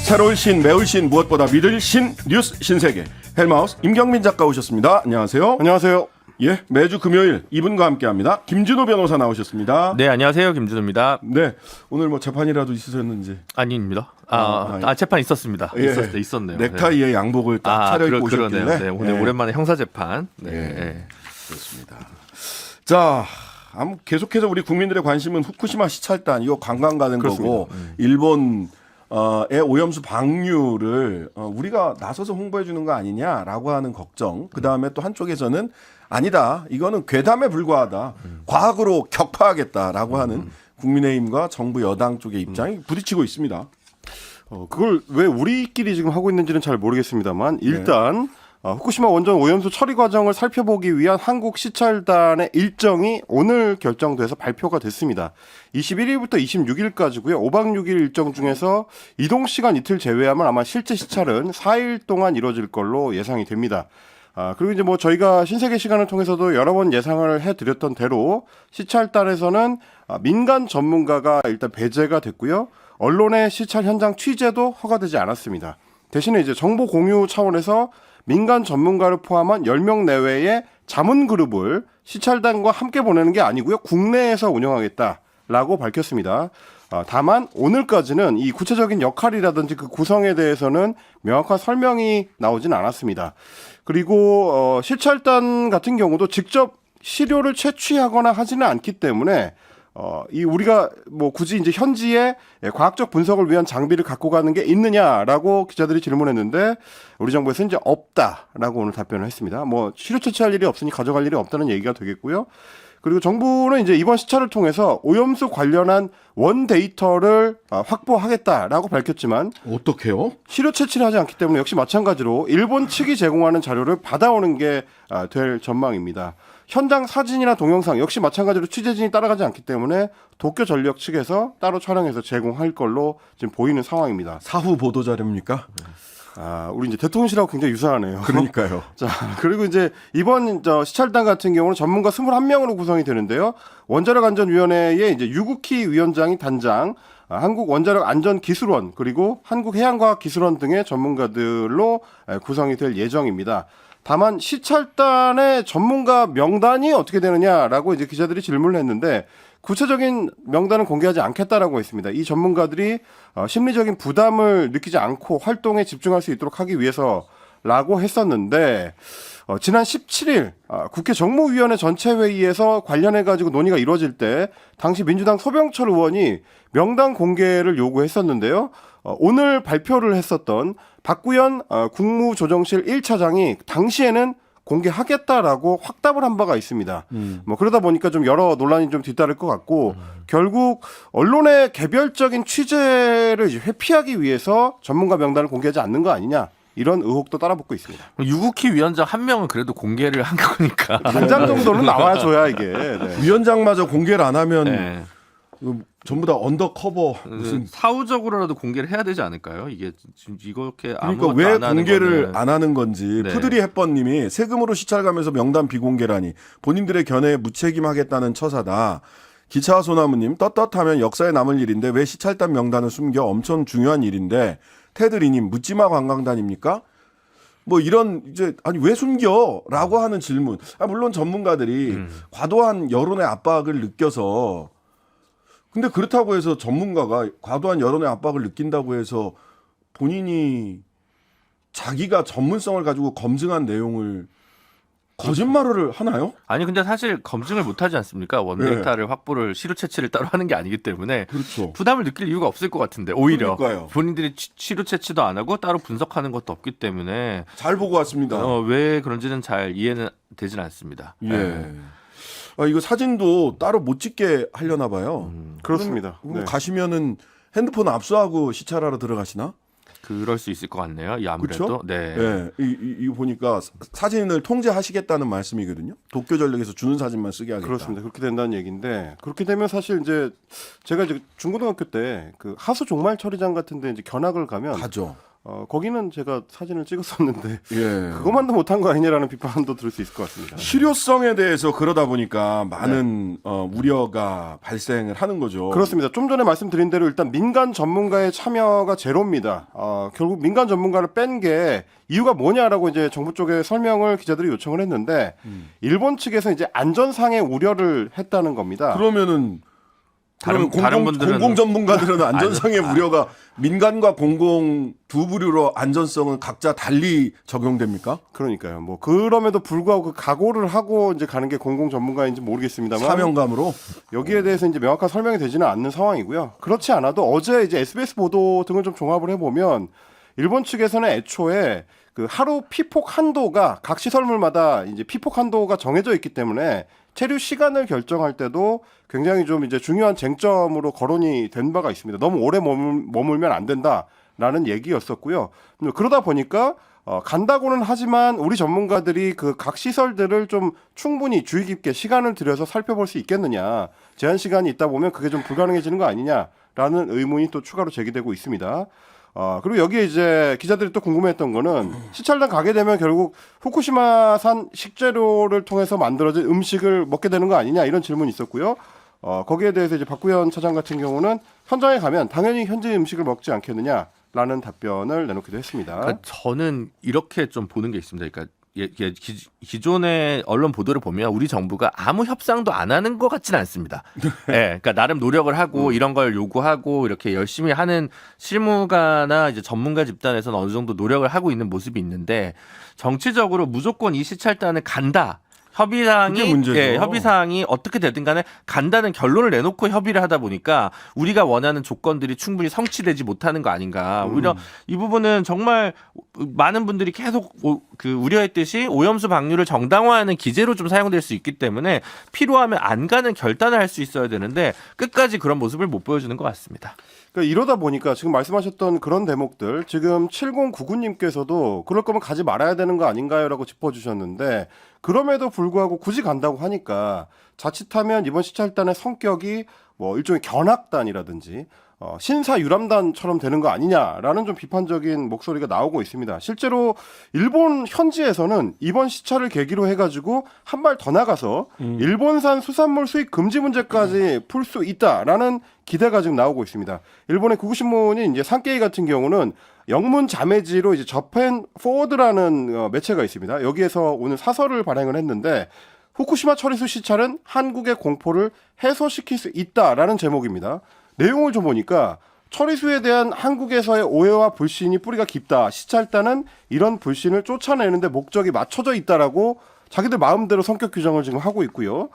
새로울 신, 매울 신, 무엇보다 믿을 신, 뉴스 신세계 헬마우스 임경민 작가 오셨습니다. 안녕하세요. 안녕하세요. 예, 매주 금요일 이분과 함께합니다. 김준호 변호사 나오셨습니다. 네, 안녕하세요. 김준호입니다. 네, 오늘 뭐 재판이라도 있으셨는지? 아닙니다. 예. 재판 있었습니다. 예. 있었네요. 넥타이에 양복을 딱 차려입고 오셨길래. 그러네요. 네, 오늘 예. 오랜만에 형사 재판. 네. 예. 그렇습니다. 자, 계속해서 우리 국민들의 관심은 후쿠시마 시찰단 이거 관광 가는 그렇습니다. 거고 일본의 오염수 방류를 우리가 나서서 홍보해 주는 거 아니냐라고 하는 걱정. 그 다음에 또 한쪽에서는 아니다. 이거는 괴담에 불과하다. 과학으로 격파하겠다라고 하는 국민의힘과 정부 여당 쪽의 입장이 부딪히고 있습니다. 그걸 왜 우리끼리 지금 하고 있는지는 잘 모르겠습니다만 일단 후쿠시마 원전 오염수 처리 과정을 살펴보기 위한 한국 시찰단의 일정이 오늘 결정돼서 발표가 됐습니다. 21일부터 26일까지고요. 5박 6일 일정 중에서 이동 시간 이틀 제외하면 아마 실제 시찰은 4일 동안 이루어질 걸로 예상이 됩니다. 그리고 이제 뭐 저희가 신세계 시간을 통해서도 여러 번 예상을 해드렸던 대로 시찰단에서는 민간 전문가가 일단 배제가 됐고요. 언론의 시찰 현장 취재도 허가되지 않았습니다. 대신에 이제 정보 공유 차원에서 민간 전문가를 포함한 10명 내외의 자문 그룹을 시찰단과 함께 보내는 게 아니고요. 국내에서 운영하겠다라고 밝혔습니다. 다만 오늘까지는 이 구체적인 역할이라든지 그 구성에 대해서는 명확한 설명이 나오진 않았습니다. 그리고 시찰단 같은 경우도 직접 시료를 채취하거나 하지는 않기 때문에 이 우리가 뭐 굳이 이제 현지에 과학적 분석을 위한 장비를 갖고 가는 게 있느냐라고 기자들이 질문했는데 우리 정부에서 이제 없다라고 오늘 답변을 했습니다. 뭐 시료 채취할 일이 없으니 가져갈 일이 없다는 얘기가 되겠고요. 그리고 정부는 이제 이번 시찰을 통해서 오염수 관련한 원 데이터를 확보하겠다라고 밝혔지만 어떻게요? 시료 채취를 하지 않기 때문에 역시 마찬가지로 일본 측이 제공하는 자료를 받아오는 게 될 전망입니다. 현장 사진이나 동영상 역시 마찬가지로 취재진이 따라가지 않기 때문에 도쿄 전력 측에서 따로 촬영해서 제공할 걸로 지금 보이는 상황입니다. 사후 보도 자료입니까? 우리 이제 대통령실하고 굉장히 유사하네요. 그러니까요. 자, 그리고 이제 이번 시찰단 같은 경우는 전문가 21명으로 구성이 되는데요. 원자력안전위원회의 이제 유국희 위원장이 단장, 한국원자력안전기술원 그리고 한국해양과학기술원 등의 전문가들로 구성이 될 예정입니다. 다만 시찰단의 전문가 명단이 어떻게 되느냐라고 이제 기자들이 질문을 했는데 구체적인 명단은 공개하지 않겠다라고 했습니다. 이 전문가들이 심리적인 부담을 느끼지 않고 활동에 집중할 수 있도록 하기 위해서라고 했었는데 지난 17일 국회 정무위원회 전체 회의에서 관련해 가지고 논의가 이루어질 때 당시 민주당 소병철 의원이 명단 공개를 요구했었는데요. 오늘 발표를 했었던 박구현 국무조정실 1차장이 당시에는 공개하겠다라고 확답을 한 바가 있습니다. 뭐 그러다 보니까 좀 여러 논란이 좀 뒤따를 것 같고 결국 언론의 개별적인 취재를 이제 회피하기 위해서 전문가 명단을 공개하지 않는 거 아니냐 이런 의혹도 따라붙고 있습니다. 유국희 위원장 한 명은 그래도 공개를 한 거니까. 단장 정도는 나와줘야 이게. 네. 위원장마저 공개를 안 하면 네. 전부 다 언더커버 무슨 사후적으로라도 공개를 해야 되지 않을까요? 이게 지금 이렇게 그러니까 아무것도 왜 안 하는 공개를 거는. 안 하는 건지 네. 푸드리 햇번님이 세금으로 시찰 가면서 명단 비공개라니 본인들의 견해에 무책임하겠다는 처사다. 기차와 소나무님 떳떳하면 역사에 남을 일인데 왜 시찰단 명단을 숨겨 엄청 중요한 일인데 테드리님 묻지마 관광단입니까? 뭐 이런 이제 아니 왜 숨겨라고 하는 질문. 물론 전문가들이 과도한 여론의 압박을 느껴서 근데 그렇다고 해서 전문가가 과도한 여론의 압박을 느낀다고 해서 본인이 자기가 전문성을 가지고 검증한 내용을 거짓말을 하나요? 아니 근데 사실 검증을 못하지 않습니까? 원데이터를 확보를 시료 채취를 따로 하는 게 아니기 때문에 그렇죠. 부담을 느낄 이유가 없을 것 같은데 오히려 그러니까요. 본인들이 시료 채취도 안 하고 따로 분석하는 것도 없기 때문에 잘 보고 왔습니다. 왜 그런지는 잘 이해는 되지는 않습니다. 예. 이거 사진도 따로 못 찍게 하려나 봐요. 그렇습니다. 그럼 네. 가시면은 핸드폰 압수하고 시찰하러 들어가시나? 그럴 수 있을 것 같네요. 이 아무래도. 그렇죠? 네. 네. 이거 보니까 사진을 통제하시겠다는 말씀이거든요. 도쿄전력에서 주는 사진만 쓰게 하겠다. 그렇습니다. 그렇게 된다는 얘기인데 그렇게 되면 사실 이제 제가 이제 중고등학교 때 그 하수 종말 처리장 같은데 이제 견학을 가면 가죠. 거기는 제가 사진을 찍었었는데 예. 그것만도 못한 거 아니냐라는 비판도 들을 수 있을 것 같습니다. 실효성에 대해서 그러다 보니까 많은 우려가 발생을 하는 거죠. 그렇습니다. 좀 전에 말씀드린 대로 일단 민간 전문가의 참여가 제로입니다. 결국 민간 전문가를 뺀 게 이유가 뭐냐라고 이제 정부 쪽에 설명을 기자들이 요청을 했는데 일본 측에서 이제 안전상의 우려를 했다는 겁니다. 그러면은 다른 분들은 공공 전문가들은 안전상의 우려가 민간과 공공 두 부류로 안전성은 각자 달리 적용됩니까? 그러니까요. 뭐 그럼에도 불구하고 그 각오를 하고 이제 가는 게 공공 전문가인지 모르겠습니다만 사명감으로 여기에 대해서 이제 명확한 설명이 되지는 않는 상황이고요. 그렇지 않아도 어제 이제 SBS 보도 등을 좀 종합을 해보면 일본 측에서는 애초에 그 하루 피폭 한도가 각 시설물마다 이제 피폭 한도가 정해져 있기 때문에 체류 시간을 결정할 때도 굉장히 좀 이제 중요한 쟁점으로 거론이 된 바가 있습니다. 너무 오래 머물면 안 된다라는 얘기였었고요. 그러다 보니까 간다고는 하지만 우리 전문가들이 그 각 시설들을 좀 충분히 주의 깊게 시간을 들여서 살펴볼 수 있겠느냐. 제한 시간이 있다 보면 그게 좀 불가능해지는 거 아니냐라는 의문이 또 추가로 제기되고 있습니다. 그리고 여기에 이제 기자들이 또 궁금해했던 거는 시찰단 가게 되면 결국 후쿠시마산 식재료를 통해서 만들어진 음식을 먹게 되는 거 아니냐 이런 질문이 있었고요. 거기에 대해서 이제 박구현 차장 같은 경우는 현장에 가면 당연히 현지 음식을 먹지 않겠느냐라는 답변을 내놓기도 했습니다. 그러니까 저는 이렇게 좀 보는 게 있습니다. 그러니까 기존의 언론 보도를 보면 우리 정부가 아무 협상도 안 하는 것 같지는 않습니다. 네, 그러니까 나름 노력을 하고 이런 걸 요구하고 이렇게 열심히 하는 실무가나 이제 전문가 집단에서는 어느 정도 노력을 하고 있는 모습이 있는데 정치적으로 무조건 이 시찰단을 간다. 그게 문제죠. 협의사항이 어떻게 되든 간에 간다는 결론을 내놓고 협의를 하다 보니까 우리가 원하는 조건들이 충분히 성취되지 못하는 거 아닌가. 오히려 이 부분은 정말 많은 분들이 계속 그 우려했듯이 오염수 방류를 정당화하는 기제로 좀 사용될 수 있기 때문에 필요하면 안 가는 결단을 할 수 있어야 되는데 끝까지 그런 모습을 못 보여주는 것 같습니다. 그러니까 이러다 보니까 지금 말씀하셨던 그런 대목들 지금 7099님께서도 그럴 거면 가지 말아야 되는 거 아닌가요라고 짚어주셨는데 그럼에도 불구하고 굳이 간다고 하니까 자칫하면 이번 시찰단의 성격이 뭐 일종의 견학단이라든지 신사유람단처럼 되는 거 아니냐라는 좀 비판적인 목소리가 나오고 있습니다. 실제로 일본 현지에서는 이번 시찰을 계기로 해가지고 한 발 더 나가서 일본산 수산물 수입 금지 문제까지 풀 수 있다라는 기대가 지금 나오고 있습니다. 일본의 구구신문이 이제 산케이 같은 경우는 영문 자매지로 이제 저펜 포워드라는 매체가 있습니다. 여기에서 오늘 사설을 발행을 했는데 후쿠시마 처리수 시찰은 한국의 공포를 해소시킬 수 있다라는 제목입니다. 내용을 좀 보니까 처리수에 대한 한국에서의 오해와 불신이 뿌리가 깊다. 시찰단은 이런 불신을 쫓아내는데 목적이 맞춰져 있다라고 자기들 마음대로 성격 규정을 지금 하고 있고요.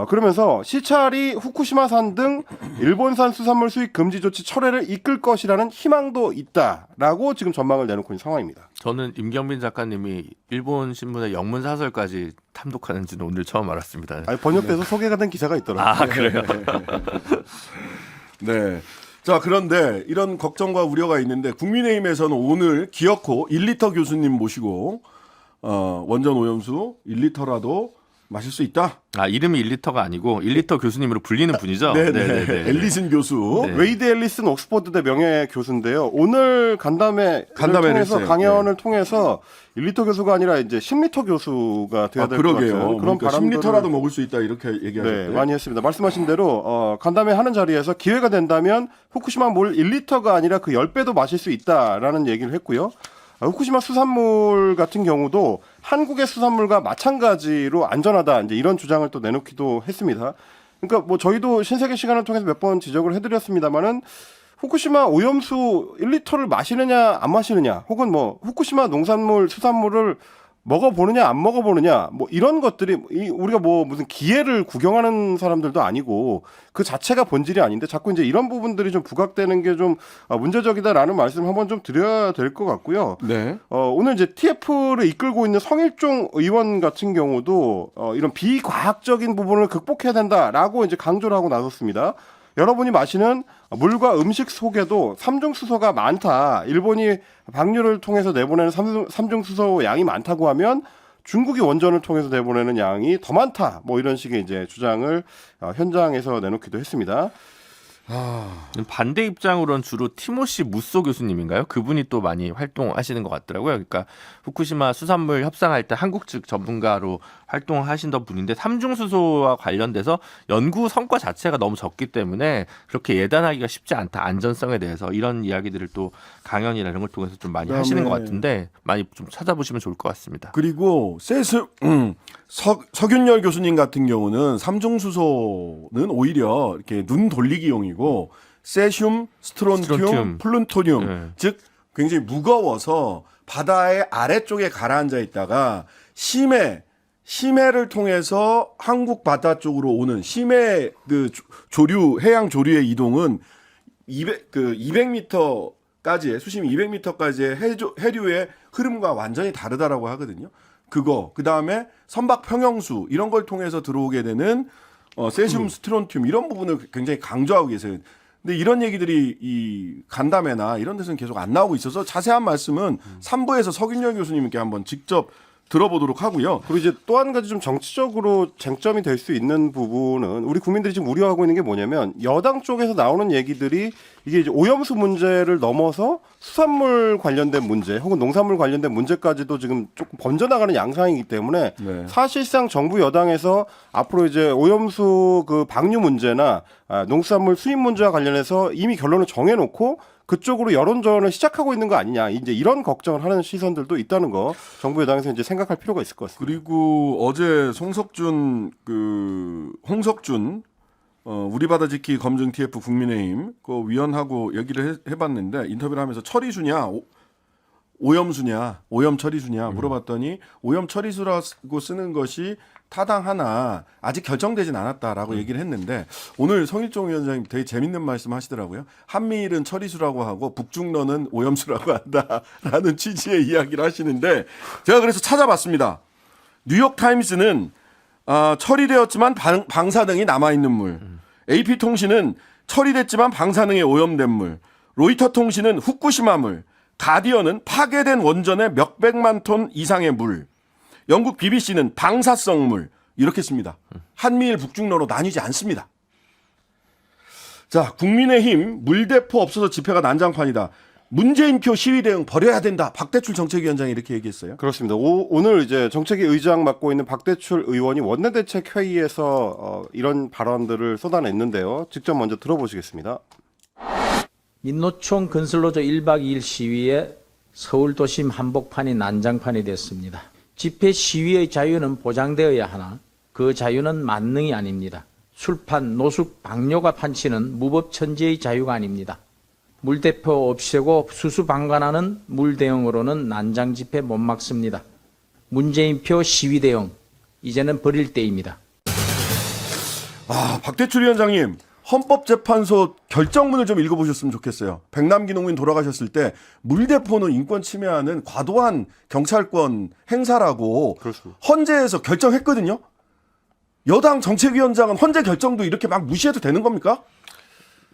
그러면서 시찰이 후쿠시마산 등 일본산 수산물 수입 금지 조치 철회를 이끌 것이라는 희망도 있다라고 지금 전망을 내놓고 있는 상황입니다. 저는 임경빈 작가님이 일본 신문의 영문 사설까지 탐독하는지는 오늘 처음 알았습니다. 번역돼서 소개가 된 기사가 있더라고요. 아, 그래요? 네. 자, 그런데 이런 걱정과 우려가 있는데 국민의힘에서는 오늘 기어코 1리터 교수님 모시고 원전 오염수 1리터라도 마실 수 있다. 아, 이름이 1리터가 아니고 1리터 교수님으로 불리는 분이죠? 네네. 앨리슨 교수. 네. 웨이드 앨리슨 옥스퍼드대 명예 교수인데요. 오늘 간담회를 통해서 했어요. 강연을 통해서 1리터 교수가 아니라 이제 10리터 교수가 돼야 될 것 그러게요. 같은 그런 그러니까 바람들을 10리터라도 먹을 수 있다 이렇게 네, 얘기하셨대요. 많이 했습니다. 말씀하신 대로 간담회 하는 자리에서 기회가 된다면 후쿠시마 물 1리터가 아니라 그 10배도 마실 수 있다라는 얘기를 했고요. 후쿠시마 수산물 같은 경우도 한국의 수산물과 마찬가지로 안전하다 이제 이런 주장을 또 내놓기도 했습니다. 그러니까 뭐 저희도 신세계 시간을 통해서 몇 번 지적을 해드렸습니다만은 후쿠시마 오염수 1리터를 마시느냐 안 마시느냐 혹은 뭐 후쿠시마 농산물 수산물을 먹어보느냐 안 먹어보느냐 뭐 이런 것들이 우리가 뭐 무슨 기회를 구경하는 사람들도 아니고 그 자체가 본질이 아닌데 자꾸 이제 이런 부분들이 좀 부각되는 게 좀 문제적이다라는 말씀 한번 좀 드려야 될 것 같고요. 네. 오늘 이제 TF를 이끌고 있는 성일종 의원 같은 경우도 이런 비과학적인 부분을 극복해야 된다라고 이제 강조를 하고 나섰습니다. 여러분이 마시는 물과 음식 속에도 삼중수소가 많다. 일본이 방류를 통해서 내보내는 삼중수소 양이 많다고 하면 중국이 원전을 통해서 내보내는 양이 더 많다. 뭐 이런 식의 이제 주장을 현장에서 내놓기도 했습니다. 반대 입장으로는 주로 티모시 무소 교수님인가요? 그분이 또 많이 활동하시는 것 같더라고요. 그러니까 후쿠시마 수산물 협상할 때 한국 측 전문가로 활동하신던 분인데 삼중수소와 관련돼서 연구 성과 자체가 너무 적기 때문에 그렇게 예단하기가 쉽지 않다. 안전성에 대해서 이런 이야기들을 또 강연이나 이런 걸 통해서 좀 많이 하시는 것 같은데 많이 좀 찾아보시면 좋을 것 같습니다. 그리고 서균열 교수님 같은 경우는 삼중수소는 오히려 이렇게 눈 돌리기용이고 세슘, 스트론튬, 플루토늄 네. 즉 굉장히 무거워서 바다의 아래쪽에 가라앉아 있다가 심해를 통해서 한국 바다 쪽으로 오는 심해 그 조류 해양 조류의 이동은 200m까지의 수심 200m까지의 해류의 흐름과 완전히 다르다라고 하거든요. 그다음에 선박 평형수 이런 걸 통해서 들어오게 되는 세슘, 스트론튬 이런 부분을 굉장히 강조하고 계세요. 근데 이런 얘기들이 이 간담회나 이런 데서는 계속 안 나오고 있어서 자세한 말씀은 3부에서 서균열 교수님께 한번 직접 들어보도록 하고요. 그리고 이제 또 한 가지 좀 정치적으로 쟁점이 될 수 있는 부분은 우리 국민들이 지금 우려하고 있는 게 뭐냐면 여당 쪽에서 나오는 얘기들이 이게 이제 오염수 문제를 넘어서 수산물 관련된 문제 혹은 농산물 관련된 문제까지도 지금 조금 번져나가는 양상이기 때문에 네. 사실상 정부 여당에서 앞으로 이제 오염수 그 방류 문제나 농수산물 수입 문제와 관련해서 이미 결론을 정해놓고 그쪽으로 여론전을 시작하고 있는 거 아니냐 이제 이런 걱정을 하는 시선들도 있다는 거 정부 여당에서 이제 생각할 필요가 있을 것 같습니다. 그리고 어제 홍석준 우리 바다 지키 검증 TF 국민의힘 그 위원하고 얘기를 해봤는데 인터뷰를 하면서 처리수냐 오염수냐 오염 처리수냐 물어봤더니 오염 처리수라고 쓰는 것이 타당하나 아직 결정되진 않았다라고 얘기를 했는데 오늘 성일종 위원장님 되게 재밌는 말씀 하시더라고요. 한미일은 처리수라고 하고 북중러는 오염수라고 한다라는 취지의 이야기를 하시는데 제가 그래서 찾아봤습니다. 뉴욕타임스는 처리되었지만 방사능이 남아있는 물, AP통신은 처리됐지만 방사능에 오염된 물, 로이터 통신은 후쿠시마 물, 가디언은 파괴된 원전의 몇백만 톤 이상의 물, 영국 BBC는 방사성 물 이렇게 씁니다. 한미일 북중러로 나뉘지 않습니다. 자, 국민의힘 물대포 없어서 집회가 난장판이다. 문재인표 시위 대응 버려야 된다. 박대출 정책위원장이 이렇게 얘기했어요. 그렇습니다. 오늘 이제 정책위 의장 맡고 있는 박대출 의원이 원내대책회의에서 이런 발언들을 쏟아냈는데요. 직접 먼저 들어보시겠습니다. 민노총 건설노조 1박 2일 시위에 서울 도심 한복판이 난장판이 됐습니다. 집회 시위의 자유는 보장되어야 하나 그 자유는 만능이 아닙니다. 술판, 노숙, 방뇨가 판치는 무법천지의 자유가 아닙니다. 물대포 없애고 수수방관하는 물대응으로는 난장 집회 못 막습니다. 문재인표 시위 대응 이제는 버릴 때입니다. 박대출 위원장님 헌법재판소 결정문을 좀 읽어보셨으면 좋겠어요. 백남기 농민 돌아가셨을 때 물대포는 인권 침해하는 과도한 경찰권 행사라고 그렇습니다. 헌재에서 결정했거든요. 여당 정책위원장은 헌재 결정도 이렇게 막 무시해도 되는 겁니까?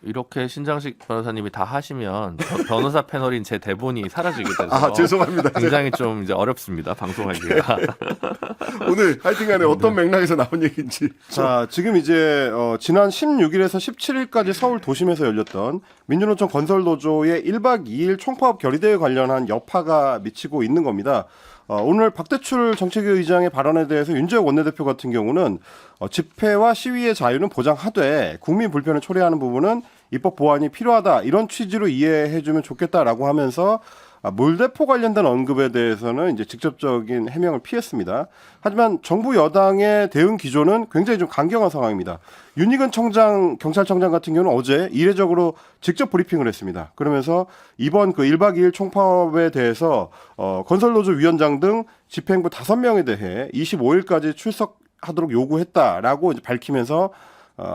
이렇게 신장식 변호사님이 다 하시면 변호사 패널인 제 대본이 사라지게 돼서 죄송합니다. 굉장히 좀 이제 어렵습니다. 방송하기가. 오늘 하여튼간에 어떤 맥락에서 나온 얘기인지. 자, 지금 이제 지난 16일에서 17일까지 서울 도심에서 열렸던 민주노총 건설노조의 1박 2일 총파업 결의대회 관련한 여파가 미치고 있는 겁니다. 오늘 박대출 정책위 의장의 발언에 대해서 윤재욱 원내대표 같은 경우는 집회와 시위의 자유는 보장하되 국민 불편을 초래하는 부분은 입법 보완이 필요하다 이런 취지로 이해해주면 좋겠다라고 하면서 물대포 관련된 언급에 대해서는 이제 직접적인 해명을 피했습니다. 하지만 정부 여당의 대응 기조는 굉장히 좀 강경한 상황입니다. 윤희근 경찰청장 같은 경우는 어제 이례적으로 직접 브리핑을 했습니다. 그러면서 이번 그 1박 2일 총파업에 대해서 건설노조 위원장 등 집행부 5명에 대해 25일까지 출석하도록 요구했다라고 이제 밝히면서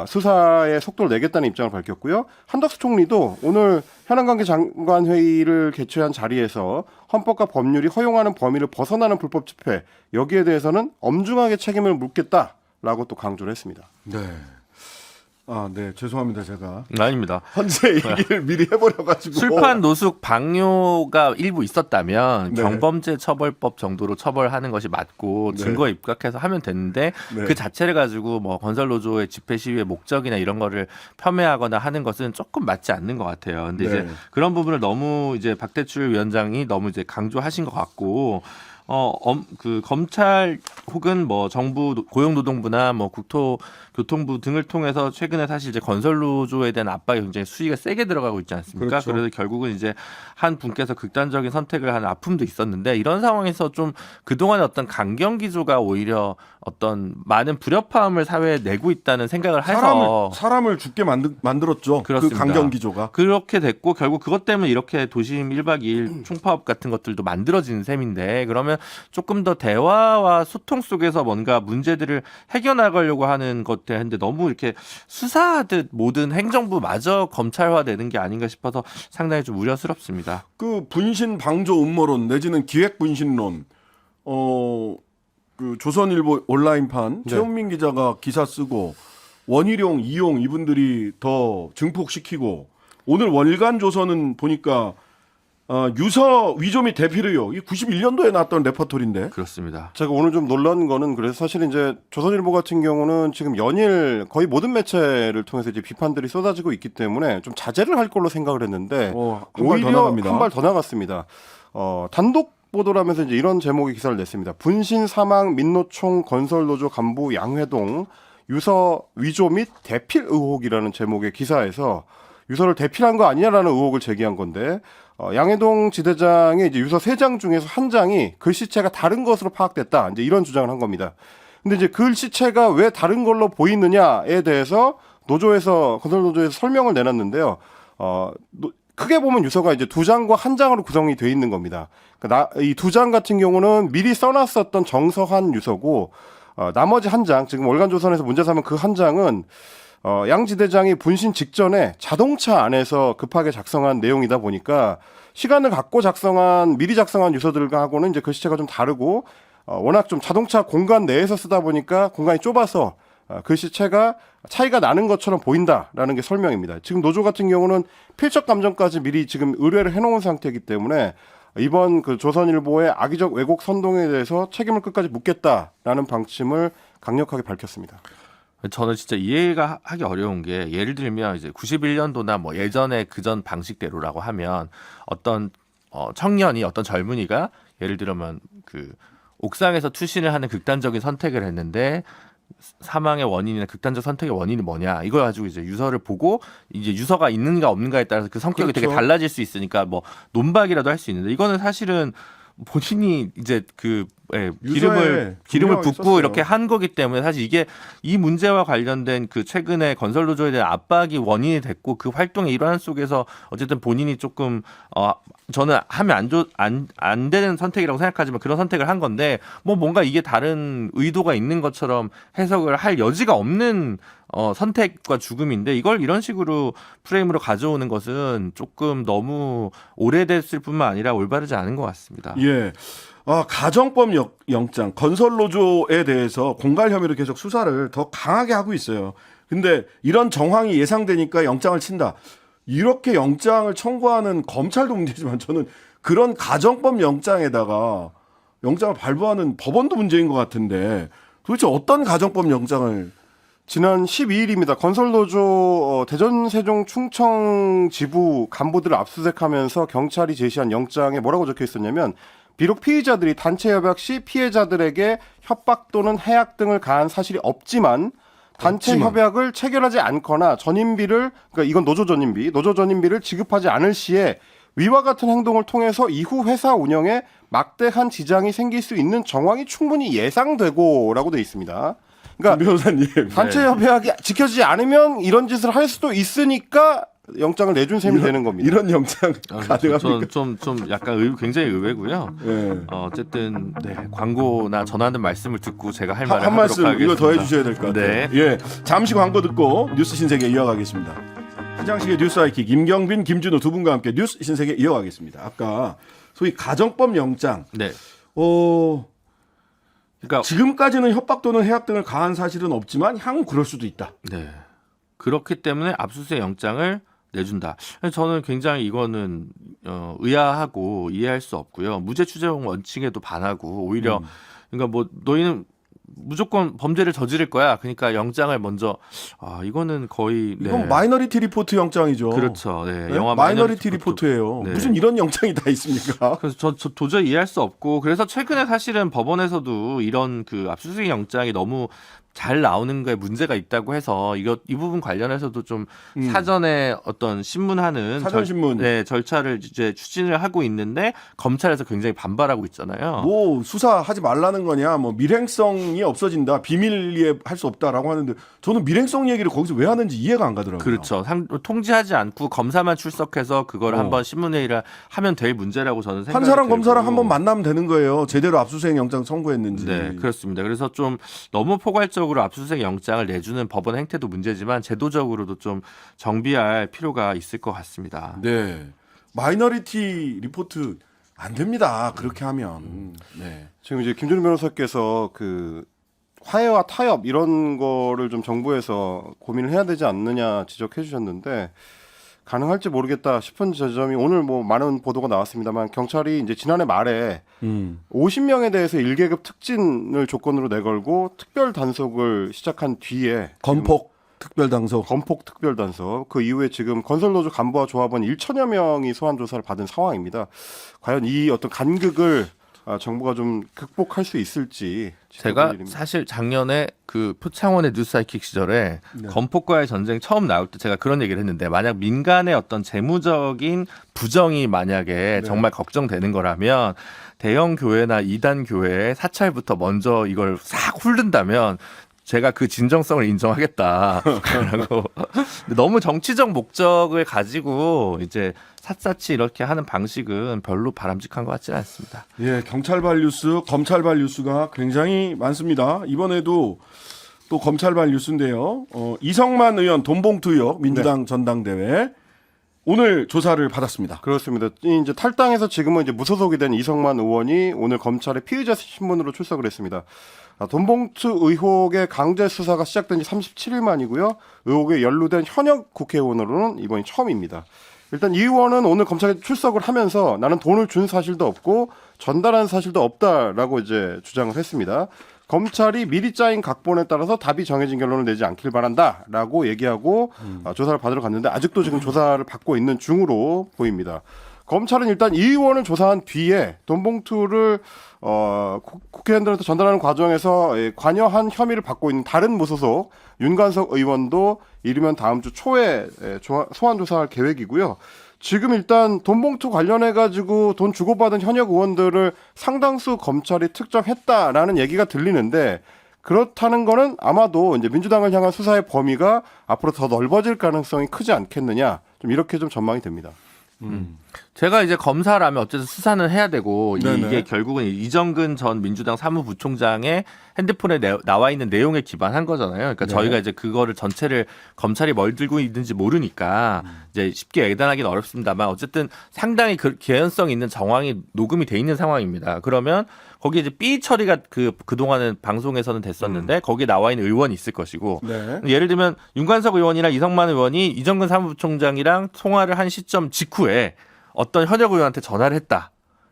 수사의 속도를 내겠다는 입장을 밝혔고요. 한덕수 총리도 오늘 현안관계 장관 회의를 개최한 자리에서 헌법과 법률이 허용하는 범위를 벗어나는 불법 집회 여기에 대해서는 엄중하게 책임을 묻겠다라고 또 강조를 했습니다. 네. 네. 죄송합니다. 제가 아닙니다. 헌재 얘기를 미리 해버려가지고. 술판 노숙 방뇨가 일부 있었다면 네. 경범죄 처벌법 정도로 처벌하는 것이 맞고 네. 증거에 입각해서 하면 되는데 네. 그 자체를 가지고 뭐 건설노조의 집회 시위의 목적이나 이런 거를 폄훼하거나 하는 것은 조금 맞지 않는 것 같아요. 근데 네. 이제 그런 부분을 너무 이제 박대출 위원장이 너무 이제 강조하신 것 같고 그 검찰 혹은 뭐 정부 고용노동부나 뭐 국토교통부 등을 통해서 최근에 사실 이제 건설노조에 대한 압박이 굉장히 수위가 세게 들어가고 있지 않습니까? 그렇죠. 그래서 결국은 이제 한 분께서 극단적인 선택을 하는 아픔도 있었는데 이런 상황에서 좀 그동안의 어떤 강경 기조가 오히려 어떤 많은 불협화음을 사회에 내고 있다는 생각을 해서 사람을 죽게 만들었죠. 그렇습니다. 그 강경 기조가. 그렇게 됐고 결국 그것 때문에 이렇게 도심 1박 2일 총파업 같은 것들도 만들어지는 셈인데 그러면 조금 더 대화와 소통 속에서 뭔가 문제들을 해결나가려고 하는 것들 했는데 너무 이렇게 수사하듯 모든 행정부마저 검찰화되는 게 아닌가 싶어서 상당히 좀 우려스럽습니다. 그 분신 방조 음모론 내지는 기획 분신론. 그 조선일보 온라인판 네. 최훈민 기자가 기사 쓰고 원희룡, 이용 이분들이 더 증폭시키고 오늘 월간조선은 보니까 유서 위조 및 대필 의혹 이 91년도에 나왔던 레퍼토리인데. 그렇습니다. 제가 오늘 좀 놀란 거는 그래서 사실 이제 조선일보 같은 경우는 지금 연일 거의 모든 매체를 통해서 이제 비판들이 쏟아지고 있기 때문에 좀 자제를 할 걸로 생각을 했는데 한 발 더 오히려 나갑니다. 한 발 더 나갔습니다. 단독 보도를 하면서 이제 이런 제목의 기사를 냈습니다. 분신 사망 민노총 건설노조 간부 양회동 유서 위조 및 대필 의혹이라는 제목의 기사에서 유서를 대필한 거 아니냐라는 의혹을 제기한 건데 양해동 지대장의 이제 유서 3장 중에서 한 장이 글씨체가 다른 것으로 파악됐다. 이제 이런 주장을 한 겁니다. 근데 이제 글씨체가 왜 다른 걸로 보이느냐에 대해서 건설노조에서 설명을 내놨는데요. 크게 보면 유서가 이제 2장과 1장으로 구성이 되어 있는 겁니다. 그러니까 이 2장 같은 경우는 미리 써놨었던 정서한 유서고 나머지 1장, 지금 월간조선에서 문제 삼은 그 1장은 양 지대장이 분신 직전에 자동차 안에서 급하게 작성한 내용이다 보니까 시간을 갖고 미리 작성한 유서들하고는 이제 글씨체가 좀 다르고 워낙 좀 자동차 공간 내에서 쓰다 보니까 공간이 좁아서 글씨체가 차이가 나는 것처럼 보인다라는 게 설명입니다. 지금 노조 같은 경우는 필적 감정까지 미리 지금 의뢰를 해놓은 상태이기 때문에 이번 그 조선일보의 악의적 왜곡 선동에 대해서 책임을 끝까지 묻겠다라는 방침을 강력하게 밝혔습니다. 저는 진짜 이해가 하기 어려운 게 예를 들면 이제 91년도나 뭐 예전에 그전 방식대로라고 하면 어떤 청년이 어떤 젊은이가 예를 들면 그 옥상에서 투신을 하는 극단적인 선택을 했는데 사망의 원인이나 극단적 선택의 원인이 뭐냐 이걸 가지고 이제 유서를 보고 이제 유서가 있는가 없는가에 따라서 그 성격이 그렇죠. 되게 달라질 수 있으니까 뭐 논박이라도 할 수 있는데 이거는 사실은 본인이 이제 그 기름을 분명히 붓고 썼어요. 이렇게 한 거기 때문에 사실 이게 이 문제와 관련된 그 최근에 건설노조에 대한 압박이 원인이 됐고 그 활동의 일환 속에서 어쨌든 본인이 조금 저는 하면 안 되는 선택이라고 생각하지만 그런 선택을 한 건데 뭐 뭔가 이게 다른 의도가 있는 것처럼 해석을 할 여지가 없는 선택과 죽음인데 이걸 이런 식으로 프레임으로 가져오는 것은 조금 너무 오래됐을 뿐만 아니라 올바르지 않은 것 같습니다. 예. 가정법 영장, 건설노조에 대해서 공갈 혐의로 계속 수사를 더 강하게 하고 있어요. 근데 이런 정황이 예상되니까 영장을 친다. 이렇게 영장을 청구하는 검찰도 문제지만 저는 그런 가정법 영장에다가 영장을 발부하는 법원도 문제인 것 같은데 도대체 어떤 가정법 영장을 지난 12일입니다. 건설노조 대전, 세종, 충청 지부 간부들을 압수수색하면서 경찰이 제시한 영장에 뭐라고 적혀 있었냐면 비록 피의자들이 단체 협약 시 피해자들에게 협박 또는 해약 등을 가한 사실이 없지만 단체 협약을 체결하지 않거나 그러니까 이건 노조 전임비를 지급하지 않을 시에 위와 같은 행동을 통해서 이후 회사 운영에 막대한 지장이 생길 수 있는 정황이 충분히 예상되고라고 되어 있습니다. 그러니까 변호사님 단체 협약이 지켜지지 않으면 이런 짓을 할 수도 있으니까 영장을 내준 셈이 되는 겁니다. 이런 영장 가능합니까? 좀 약간 굉장히 의외고요. 예. 어쨌든 네, 광고나 전하는 말씀을 듣고 제가 할 한 말을 하도록 말씀 하겠습니다. 이거 더 해주셔야 될 것 같아요. 네. 예, 잠시 광고 듣고 뉴스 신세계 이어가겠습니다. 한장식의 뉴스 아이킥 김경빈, 김준호 두 분과 함께 뉴스 신세계 이어가겠습니다. 아까 소위 가정법 영장, 네. 그러니까 지금까지는 협박 또는 해약 등을 가한 사실은 없지만 향후 그럴 수도 있다. 네. 그렇기 때문에 압수수색 영장을 내준다. 저는 굉장히 이거는 의아하고 이해할 수 없고요. 무죄 추정 원칙에도 반하고 오히려 그러니까 뭐 너희는 무조건 범죄를 저지를 거야. 그러니까 영장을 먼저 이거는 거의 이건 마이너리티 리포트 영장이죠. 그렇죠. 네, 네? 영화 마이너리티 리포트예요. 네. 무슨 이런 영장이 다 있습니까? 그래서 저 도저히 이해할 수 없고 그래서 최근에 사실은 법원에서도 이런 그 압수수색 영장이 너무 잘 나오는 거에 문제가 있다고 해서 이 부분 관련해서도 좀 사전에 어떤 신문하는 사전 신문. 절차를 이제 추진을 하고 있는데 검찰에서 굉장히 반발하고 있잖아요. 뭐 수사하지 말라는 거냐, 뭐 밀행성이 없어진다, 비밀리에 할 수 없다라고 하는데 저는 밀행성 얘기를 거기서 왜 하는지 이해가 안 가더라고요. 그렇죠. 통지하지 않고 검사만 출석해서 그걸 한번 신문회의를 하면 될 문제라고 저는 생각이 한 사람 들고. 검사랑 한번 만나면 되는 거예요. 제대로 압수수색 영장 청구했는지. 네, 그렇습니다. 그래서 좀 너무 포괄적으로 압수수색 영장을 내주는 법원 행태도 문제지만 제도적으로도 좀 정비할 필요가 있을 것 같습니다. 네. 마이너리티 리포트 안 됩니다. 그렇게 하면. 네. 지금 이제 김준우 변호사께서 그 화해와 타협 이런 거를 좀 정부에서 고민을 해야 되지 않느냐 지적해 주셨는데 가능할지 모르겠다 싶은 지점이 오늘 뭐 많은 보도가 나왔습니다만 경찰이 이제 지난해 말에 50명에 대해서 1계급 특진을 조건으로 내걸고 특별 단속을 시작한 뒤에 건폭 특별당석. 건폭 특별 단속 그 이후에 지금 건설노조 간부와 조합원 1천여 명이 소환 조사를 받은 상황입니다. 과연 이 어떤 간극을 정부가 좀 극복할 수 있을지 제가 지켜볼 일입니다. 사실 작년에 그 표창원의 뉴스사이킥 시절에 건폭과의 전쟁 처음 나올 때 제가 그런 얘기를 했는데 만약 민간의 어떤 재무적인 부정이 만약에 정말 걱정되는 거라면 대형 교회나 이단 교회의 사찰부터 먼저 이걸 싹 훑는다면 제가 그 진정성을 인정하겠다라고. 너무 정치적 목적을 가지고 이제 샅샅이 이렇게 하는 방식은 별로 바람직한 것 같지는 않습니다. 예, 경찰발 뉴스, 검찰발 뉴스가 굉장히 많습니다. 이번에도 또 검찰발 뉴스인데요. 이성만 의원 돈봉투 의혹 민주당 전당대회 오늘 조사를 받았습니다. 그렇습니다. 이제 탈당해서 지금은 이제 무소속이 된 이성만 의원이 오늘 검찰의 피의자 신문으로 출석을 했습니다. 돈봉투 의혹의 강제 수사가 시작된 지 37일 만이고요. 의혹에 연루된 현역 국회의원으로는 이번이 처음입니다. 일단 이 의원은 오늘 검찰에 출석을 하면서 나는 돈을 준 사실도 없고 전달한 사실도 없다라고 이제 주장을 했습니다. 검찰이 미리 짜인 각본에 따라서 답이 정해진 결론을 내지 않길 바란다라고 얘기하고 조사를 받으러 갔는데 아직도 지금 조사를 받고 있는 중으로 보입니다. 검찰은 일단 이 의원을 조사한 뒤에 돈봉투를 국회의원들한테 전달하는 과정에서 관여한 혐의를 받고 있는 다른 무소속 윤관석 의원도 이르면 다음 주 초에 소환 조사할 계획이고요. 지금 일단 돈봉투 관련해 가지고 돈 주고받은 현역 의원들을 상당수 검찰이 특정했다라는 얘기가 들리는데 그렇다는 거는 아마도 이제 민주당을 향한 수사의 범위가 앞으로 더 넓어질 가능성이 크지 않겠느냐 좀 이렇게 좀 전망이 됩니다. 제가 이제 검사라면 어쨌든 수사는 해야 되고 네네. 이게 결국은 이정근 전 민주당 사무부총장의 핸드폰에 나와 있는 내용에 기반한 거잖아요. 그러니까 네. 저희가 이제 그거를 전체를 검찰이 뭘 들고 있는지 모르니까 이제 쉽게 예단하기는 어렵습니다만 어쨌든 상당히 그 개연성 있는 정황이 녹음이 돼 있는 상황입니다. 그러면 거기에 이제 삐 처리가 그동안은 방송에서는 됐었는데 거기에 나와 있는 의원이 있을 것이고 네. 예를 들면 윤관석 의원이나 이성만 의원이 이정근 사무부총장이랑 통화를 한 시점 직후에 어떤 현역 의원한테 전화를 했다.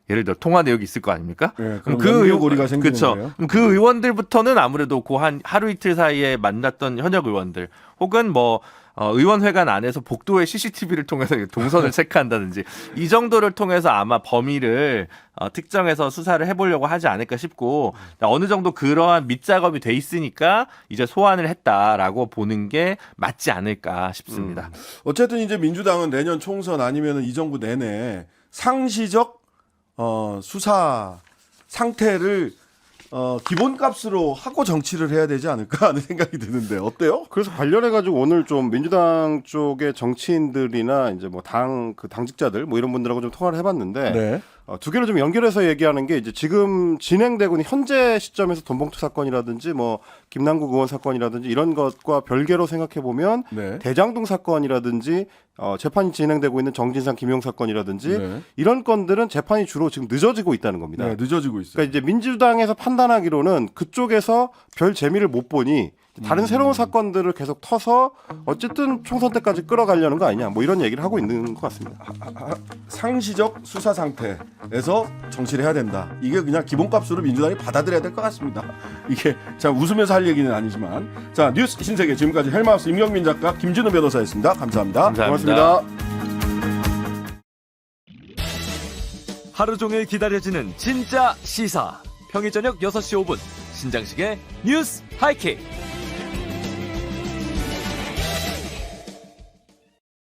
예를 들어 통화 내역이 있을 거 아닙니까? 네, 그럼 연결고리가 생기는 그렇죠. 거예요. 그럼 그 의원들부터는 아무래도 그 한 하루 이틀 사이에 만났던 현역 의원들 혹은 뭐 의원회관 안에서 복도의 CCTV를 통해서 동선을 체크한다든지 이 정도를 통해서 아마 범위를 특정해서 수사를 해보려고 하지 않을까 싶고 어느 정도 그러한 밑작업이 돼 있으니까 이제 소환을 했다라고 보는 게 맞지 않을까 싶습니다. 어쨌든 이제 민주당은 내년 총선 아니면은 이 정부 내내 상시적 수사 상태를 기본값으로 하고 정치를 해야 되지 않을까 하는 생각이 드는데 어때요? 그래서 관련해 가지고 오늘 좀 민주당 쪽의 정치인들이나 이제 뭐 당직자들 뭐 이런 분들하고 좀 통화를 해봤는데 네. 두 개를 좀 연결해서 얘기하는 게 이제 지금 진행되고 있는 현재 시점에서 돈봉투 사건이라든지 뭐 김남국 의원 사건이라든지 이런 것과 별개로 생각해 보면 네. 대장동 사건이라든지 재판이 진행되고 있는 정진상 김용 사건이라든지 네. 이런 건들은 재판이 주로 지금 늦어지고 있다는 겁니다. 네, 늦어지고 있어요. 그러니까 이제 민주당에서 판단하기로는 그쪽에서 별 재미를 못 보니 다른 새로운 사건들을 계속 터서 어쨌든 총선 때까지 끌어가려는 거 아니냐 뭐 이런 얘기를 하고 있는 것 같습니다. 상시적 수사 상태에서 정치를 해야 된다. 이게 그냥 기본값으로 민주당이 받아들여야 될 것 같습니다. 이게 자 웃으면서 할 얘기는 아니지만 자 뉴스 신세계 지금까지 헬마우스 임경민 작가 김진우 변호사였습니다. 감사합니다. 고맙습니다. 하루 종일 기다려지는 진짜 시사. 평일 저녁 6시 5분 신장식의 뉴스 하이킥.